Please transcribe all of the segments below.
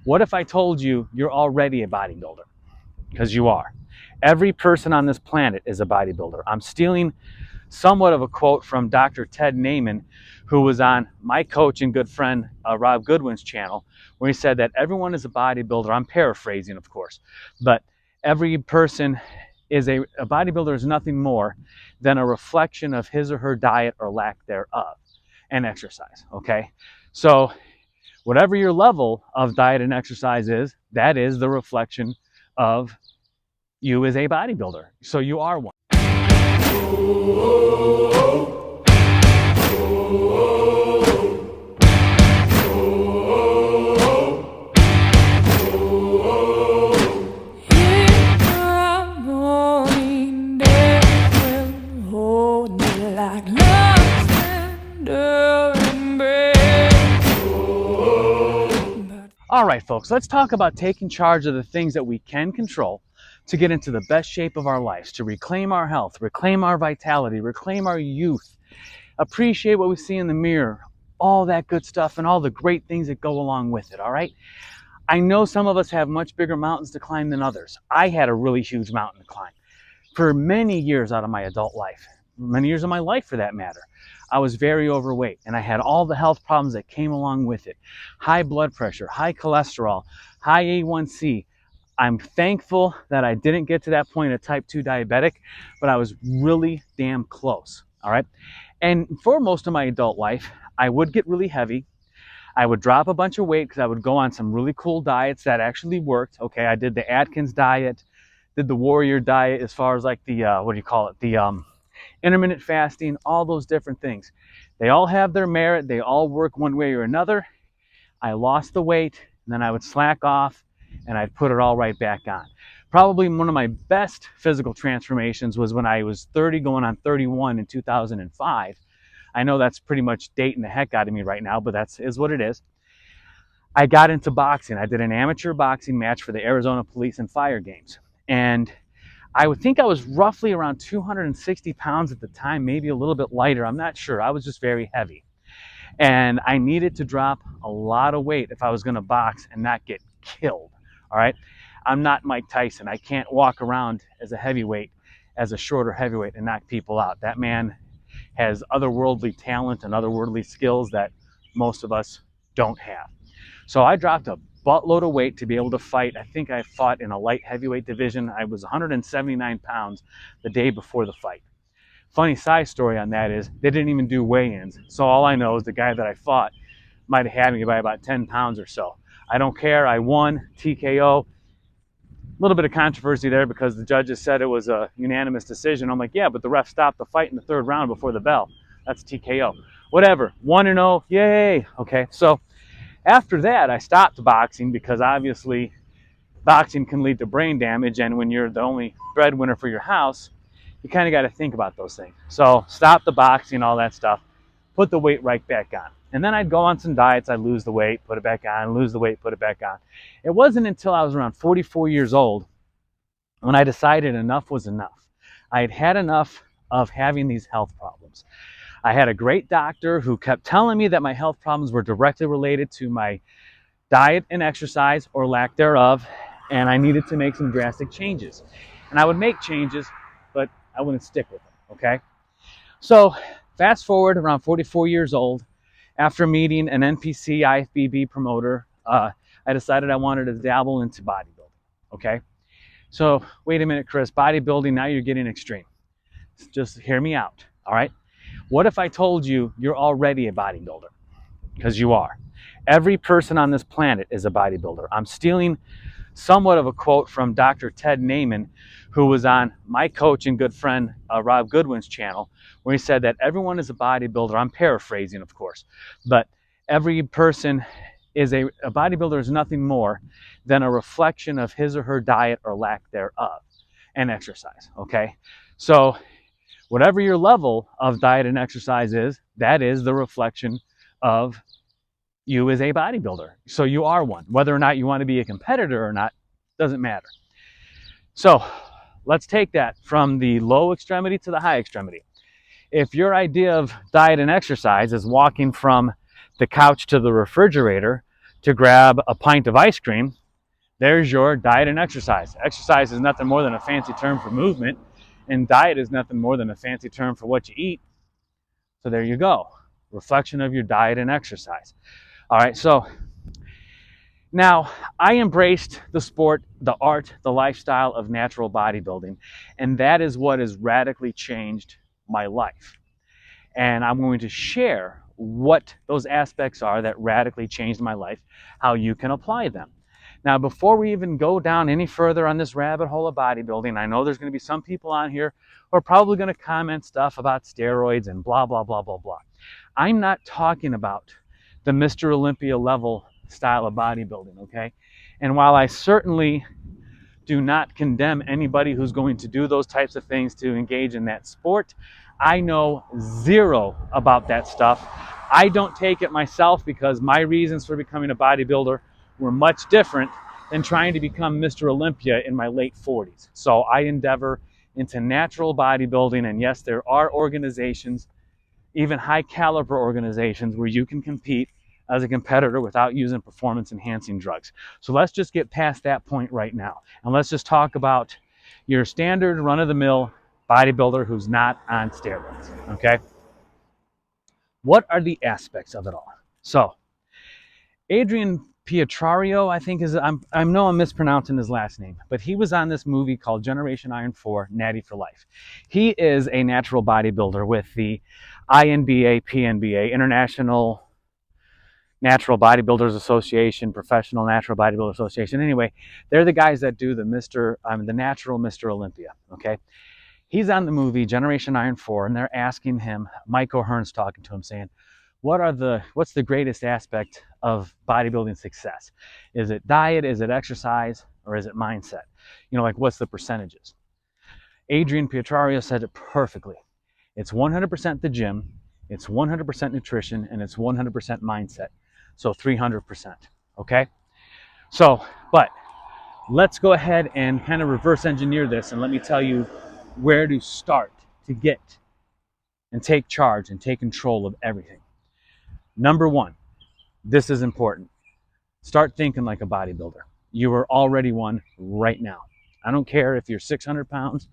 What if I told you you're already a bodybuilder? Because you are. Every person on this planet is a bodybuilder. I'm stealing somewhat of a quote from Dr. Ted Naiman, who was on my coach and good friend Rob Goodwin's channel, where he said that everyone is a bodybuilder. I'm paraphrasing, of course, but every person is a bodybuilder is nothing more than a reflection of his or her diet or lack thereof and exercise. Okay, so whatever your level of diet and exercise is, that is the reflection of you as a bodybuilder. So you are one. All right, folks, let's talk about taking charge of the things that we can control to get into the best shape of our lives, to reclaim our health, reclaim our vitality, reclaim our youth, appreciate what we see in the mirror, all that good stuff and all the great things that go along with it, all right? I know some of us have much bigger mountains to climb than others. I had a really huge mountain to climb for many years out of my adult life, many years of my life for that matter. I was very overweight and I had all the health problems that came along with it. High blood pressure, high cholesterol, high A1C. I'm thankful that I didn't get to that point of type 2 diabetic, but I was really damn close, all right? And for most of my adult life, I would get really heavy. I would drop a bunch of weight because I would go on some really cool diets that actually worked. Okay, I did the Atkins diet, did the warrior diet as far as like the, the intermittent fasting, all those different things. They all have their merit. They all work one way or another. I lost the weight, and then I would slack off, and I'd put it all right back on. Probably one of my best physical transformations was when I was 30 going on 31 in 2005. I know that's pretty much dating the heck out of me right now, but that is what it is. I got into boxing. I did an amateur boxing match for the Arizona Police and Fire Games. And I would think I was roughly around 260 pounds at the time, maybe a little bit lighter. I'm not sure. I was just very heavy. And I needed to drop a lot of weight if I was going to box and not get killed. All right. I'm not Mike Tyson. I can't walk around as a heavyweight, as a shorter heavyweight and knock people out. That man has otherworldly talent and otherworldly skills that most of us don't have. So I dropped a buttload of weight to be able to fight. I think I fought in a light heavyweight division. I was 179 pounds the day before the fight. Funny side story on that is they didn't even do weigh-ins. So all I know is the guy that I fought might have had me by about 10 pounds or so. I don't care. I won TKO. A little bit of controversy there because the judges said it was a unanimous decision. I'm like, yeah, but the ref stopped the fight in the third round before the bell. That's TKO. Whatever. 1-0. Yay. Okay. So after that, I stopped boxing because obviously boxing can lead to brain damage. And when you're the only breadwinner for your house, you kind of got to think about those things. So stop the boxing, all that stuff, put the weight right back on. And then I'd go on some diets, I'd lose the weight, put it back on, lose the weight, put it back on. It wasn't until I was around 44 years old when I decided enough was enough. I had had enough of having these health problems. I had a great doctor who kept telling me that my health problems were directly related to my diet and exercise or lack thereof, and I needed to make some drastic changes. And I would make changes, but I wouldn't stick with them, okay? So fast forward around 44 years old, after meeting an NPC IFBB promoter, I decided I wanted to dabble into bodybuilding, okay? So wait a minute, Chris, bodybuilding, now you're getting extreme. Just hear me out, all right? What if I told you you're already a bodybuilder? Because you are. Every person on this planet is a bodybuilder. I'm stealing somewhat of a quote from Dr. Ted Naiman, who was on my coach and good friend Rob Goodwin's channel, where he said that everyone is a bodybuilder. I'm paraphrasing, of course, but every person is a bodybuilder is nothing more than a reflection of his or her diet or lack thereof and exercise, okay? So whatever your level of diet and exercise is, that is the reflection of you as a bodybuilder. So you are one. Whether or not you want to be a competitor or not, doesn't matter. So let's take that from the low extremity to the high extremity. If your idea of diet and exercise is walking from the couch to the refrigerator to grab a pint of ice cream, there's your diet and exercise. Exercise is nothing more than a fancy term for movement, and diet is nothing more than a fancy term for what you eat. So there you go. Reflection of your diet and exercise. All right, so now I embraced the sport, the art, the lifestyle of natural bodybuilding, and that is what has radically changed my life. And I'm going to share what those aspects are that radically changed my life, how you can apply them. Now, before we even go down any further on this rabbit hole of bodybuilding, I know there's going to be some people on here who are probably going to comment stuff about steroids and blah, blah, blah, blah, blah. I'm not talking about the Mr. Olympia level style of bodybuilding, okay? And while I certainly do not condemn anybody who's going to do those types of things to engage in that sport, I know zero about that stuff. I don't take it myself because my reasons for becoming a bodybuilder were much different than trying to become Mr. Olympia in my late 40s. So I endeavor into natural bodybuilding, and yes, there are organizations, even high caliber organizations, where you can compete as a competitor without using performance enhancing drugs. So let's just get past that point right now. And let's just talk about your standard run of the mill bodybuilder who's not on steroids, okay? What are the aspects of it all? So Adrian Pietrario, I think I know I'm mispronouncing his last name, but he was on this movie called Generation Iron 4, Natty for Life. He is a natural bodybuilder with the INBA, PNBA, International Natural Bodybuilders Association, Professional Natural Bodybuilder Association. Anyway, they're the guys that do the natural Mr. Olympia, okay? He's on the movie Generation Iron 4, and they're asking him, Mike O'Hearn's talking to him, saying, what's the greatest aspect of bodybuilding success? Is it diet, is it exercise, or is it mindset? You know, like what's the percentages? Adrian Pietrario said it perfectly. It's 100% the gym, it's 100% nutrition, and it's 100% mindset. So 300%, okay? So, but let's go ahead and kind of reverse engineer this, and let me tell you where to start to get and take charge and take control of everything. Number one, this is important. Start thinking like a bodybuilder. You are already one right now. I don't care if you're 600 pounds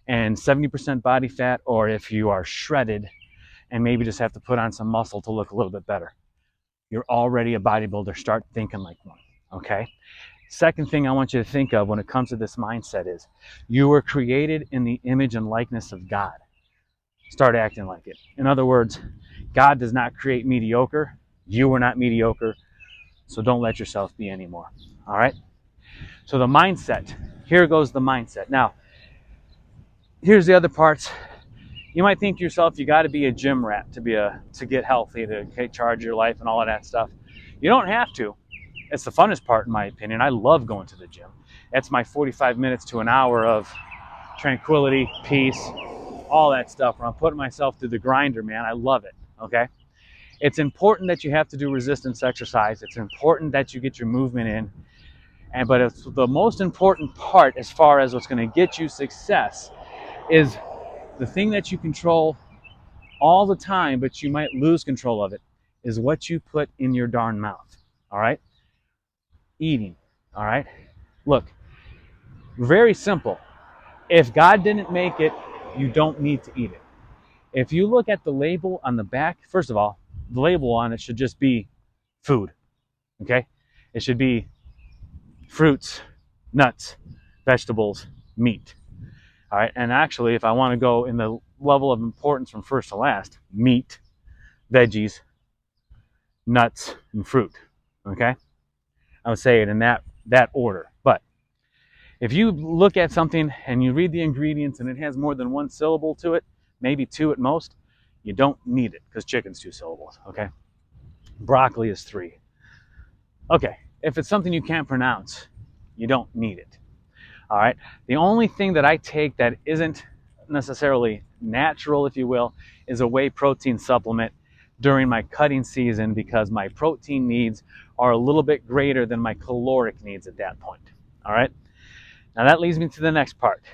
and 70% body fat, or if you are shredded and maybe just have to put on some muscle to look a little bit better. You're already a bodybuilder. Start thinking like one, okay? Second thing I want you to think of when it comes to this mindset is you were created in the image and likeness of God. Start acting like it. In other words, God does not create mediocre. You were not mediocre, so don't let yourself be anymore, all right? So the mindset, here goes the mindset. Now, here's the other parts. You might think to yourself, you got to be a gym rat to get healthy, to take charge of your life and all of that stuff. You don't have to. It's the funnest part, in my opinion. I love going to the gym. That's my 45 minutes to an hour of tranquility, peace, all that stuff, where I'm putting myself through the grinder, man. I love it, okay? It's important that you have to do resistance exercise. It's important that you get your movement in. But it's the most important part as far as what's going to get you success is the thing that you control all the time, but you might lose control of it, is what you put in your darn mouth, all right? Eating, all right? Look, very simple. If God didn't make it, you don't need to eat it. If you look at the label on the back, first of all, the label on it should just be food, okay? It should be fruits, nuts, vegetables, meat. All right, and actually, if I want to go in the level of importance from first to last, meat, veggies, nuts, and fruit, okay? I would say it in that order. But if you look at something and you read the ingredients and it has more than one syllable to it, maybe two at most, you don't need it, because chicken's 2 syllables, okay? Broccoli is 3. Okay, if it's something you can't pronounce, you don't need it. All right, the only thing that I take that isn't necessarily natural, if you will, is a whey protein supplement during my cutting season, because my protein needs are a little bit greater than my caloric needs at that point. All right, now that leads me to the next part.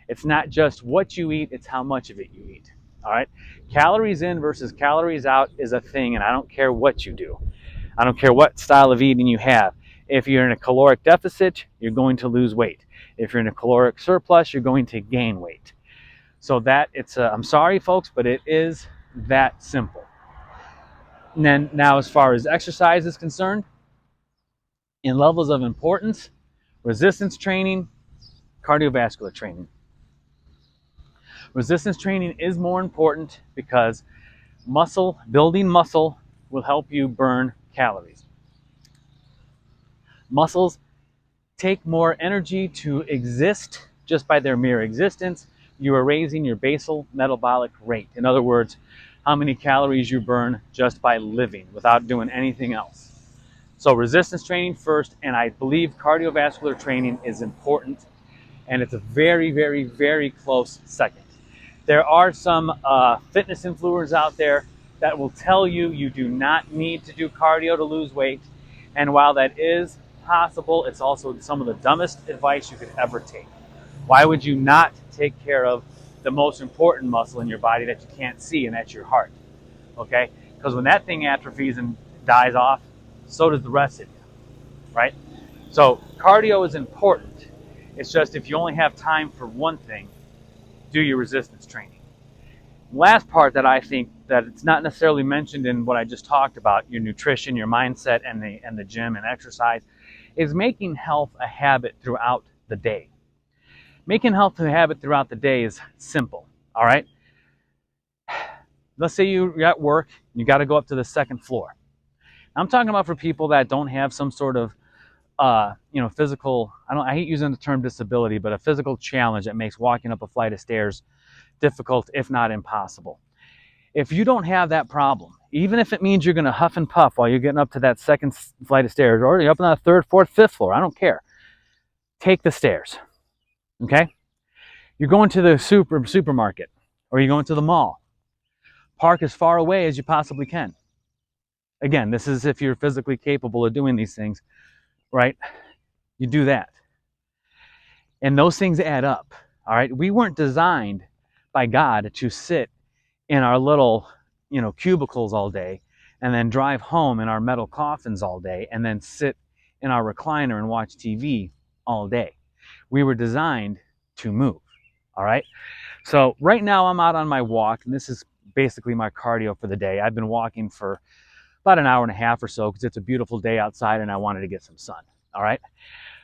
It's not just what you eat, it's how much of it you eat. All right, calories in versus calories out is a thing, and I don't care what you do. I don't care what style of eating you have. If you're in a caloric deficit, you're going to lose weight. If you're in a caloric surplus, you're going to gain weight. So I'm sorry folks, but it is that simple. And then now as far as exercise is concerned, in levels of importance, resistance training, cardiovascular training. Resistance training is more important because building muscle will help you burn calories. Muscles take more energy to exist just by their mere existence. You are raising your basal metabolic rate. In other words, how many calories you burn just by living without doing anything else. So resistance training first, and I believe cardiovascular training is important, and it's a very, very, very close second. There are some fitness influencers out there that will tell you you do not need to do cardio to lose weight. And while that is possible, it's also some of the dumbest advice you could ever take. Why would you not take care of the most important muscle in your body that you can't see, and that's your heart? Okay? Because when that thing atrophies and dies off, so does the rest of you, right? So cardio is important. It's just if you only have time for one thing, do your resistance training. Last part that I think that it's not necessarily mentioned in what I just talked about, your nutrition, your mindset, and the gym and exercise, is making health a habit throughout the day. Making health a habit throughout the day is simple, all right? Let's say you're at work, you got to go up to the second floor. I'm talking about for people that don't have some sort of physical, I hate using the term disability, but a physical challenge that makes walking up a flight of stairs difficult, if not impossible. If you don't have that problem, even if it means you're going to huff and puff while you're getting up to that second flight of stairs, or you're up on the third, fourth, fifth floor, I don't care. Take the stairs, okay? You're going to the supermarket, or you're going to the mall. Park as far away as you possibly can. Again, this is if you're physically capable of doing these things, right? You do that. And those things add up, all right? We weren't designed by God to sit in our little, cubicles all day and then drive home in our metal coffins all day and then sit in our recliner and watch TV all day. We were designed to move, all right? So right now I'm out on my walk, and this is basically my cardio for the day. I've been walking for about an hour and a half or so because it's a beautiful day outside and I wanted to get some sun, all right?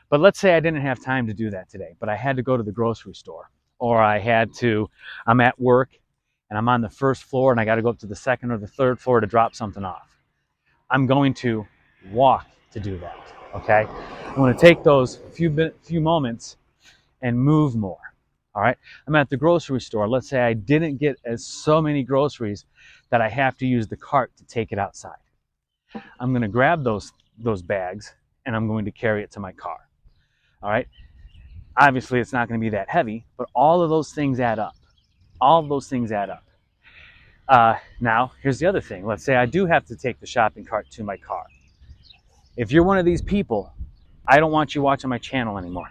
But let's say I didn't have time to do that today, but I had to go to the grocery store, or I'm at work and I'm on the first floor and I got to go up to the second or the third floor to drop something off. I'm going to walk to do that, okay? I'm going to take those few moments and move more, all right? I'm at the grocery store. Let's say I didn't get so many groceries that I have to use the cart to take it outside. I'm going to grab those bags and I'm going to carry it to my car, all right? Obviously, it's not going to be that heavy, but all of those things add up. All of those things add up. Now, here's the other thing. Let's say I do have to take the shopping cart to my car. If you're one of these people, I don't want you watching my channel anymore.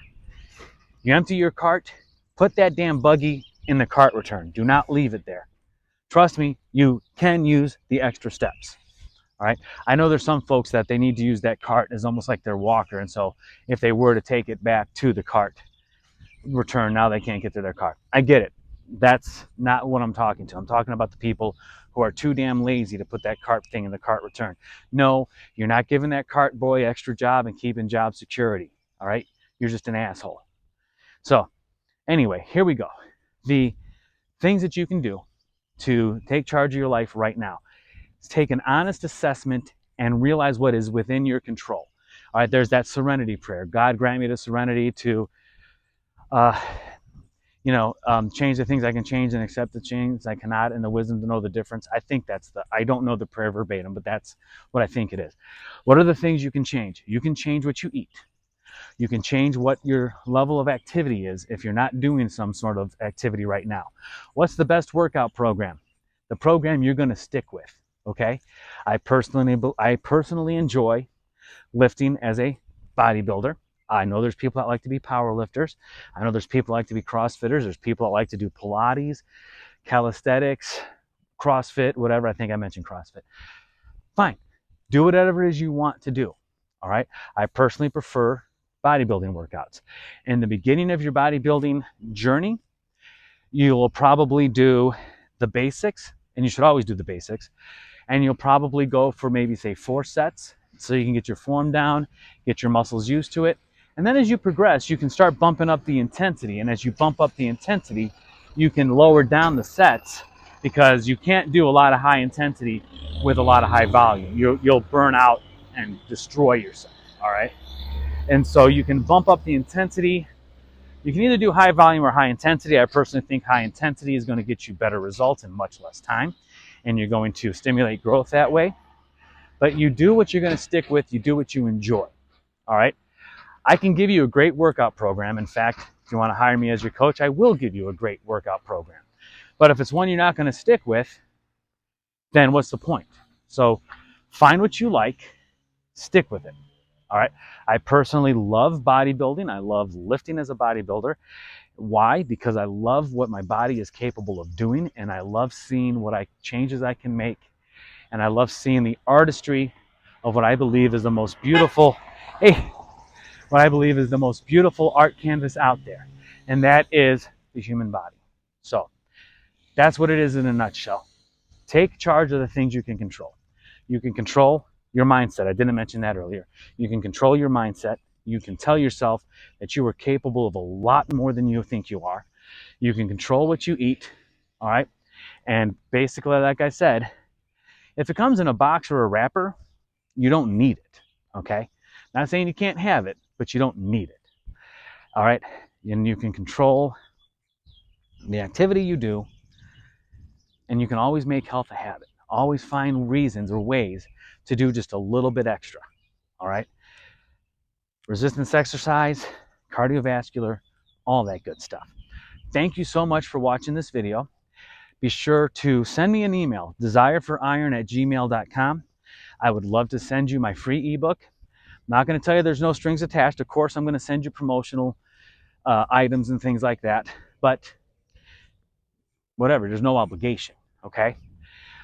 You empty your cart, put that damn buggy in the cart return. Do not leave it there. Trust me, you can use the extra steps. All right. I know there's some folks that they need to use that cart as almost like their walker. And so if they were to take it back to the cart return, now they can't get to their car. I get it. That's not what I'm talking to. I'm talking about the people who are too damn lazy to put that cart thing in the cart return. No, you're not giving that cart boy extra job and keeping job security. All right. You're just an asshole. So anyway, here we go. The things that you can do to take charge of your life right now. Take an honest assessment and realize what is within your control. All right, there's that serenity prayer. God grant me the serenity to, change the things I can change and accept the things I cannot, and the wisdom to know the difference. I think I don't know the prayer verbatim, but that's what I think it is. What are the things you can change? You can change what you eat. You can change what your level of activity is if you're not doing some sort of activity right now. What's the best workout program? The program you're going to stick with. Okay, I personally enjoy lifting as a bodybuilder. I know there's people that like to be power lifters. I know there's people that like to be CrossFitters. There's people that like to do Pilates, calisthenics, CrossFit, whatever. I think I mentioned CrossFit. Fine. Do whatever it is you want to do. All right. I personally prefer bodybuilding workouts. In the beginning of your bodybuilding journey, you will probably do the basics, and you should always do the basics. And you'll probably go for maybe say 4 sets so you can get your form down, get your muscles used to it. And then as you progress, you can start bumping up the intensity. And as you bump up the intensity, you can lower down the sets because you can't do a lot of high intensity with a lot of high volume. You'll burn out and destroy yourself, all right? And so you can bump up the intensity. You can either do high volume or high intensity. I personally think high intensity is going to get you better results in much less time, and you're going to stimulate growth that way. But you do what you're going to stick with. You do what you enjoy, all right? I can give you a great workout program. In fact, if you want to hire me as your coach, I will give you a great workout program. But if it's one you're not going to stick with, then what's the point? So find what you like, stick with it. All right. I personally love bodybuilding. I love lifting as a bodybuilder. Why? Because I love what my body is capable of doing, and I love seeing what changes I can make, and I love seeing the artistry of what I believe is the most beautiful, what I believe is the most beautiful art canvas out there, and that is the human body. So that's what it is in a nutshell. Take charge of the things you can control. You can control your mindset. I didn't mention that earlier. You can control your mindset. You can tell yourself that you are capable of a lot more than you think you are. You can control what you eat, all right? And basically, like I said, if it comes in a box or a wrapper, you don't need it, okay? Not saying you can't have it, but you don't need it, all right? And you can control the activity you do, and you can always make health a habit. Always find reasons or ways to do just a little bit extra, all right? Resistance exercise, cardiovascular, all that good stuff. Thank you so much for watching this video. Be sure to send me an email, desirefoриron@gmail.com. I would love to send you my free ebook. I'm not going to tell you there's no strings attached. Of course, I'm going to send you promotional items and things like that, but whatever, there's no obligation, okay?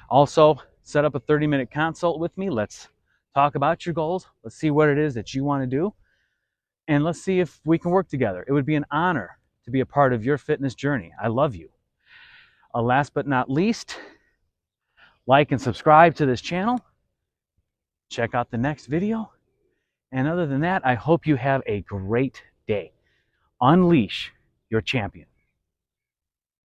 Also, set up a 30-minute consult with me. Let's talk about your goals. Let's see what it is that you want to do, and let's see if we can work together. It would be an honor to be a part of your fitness journey. I love you. Last but not least, like and subscribe to this channel. Check out the next video. And other than that, I hope you have a great day. Unleash your champion.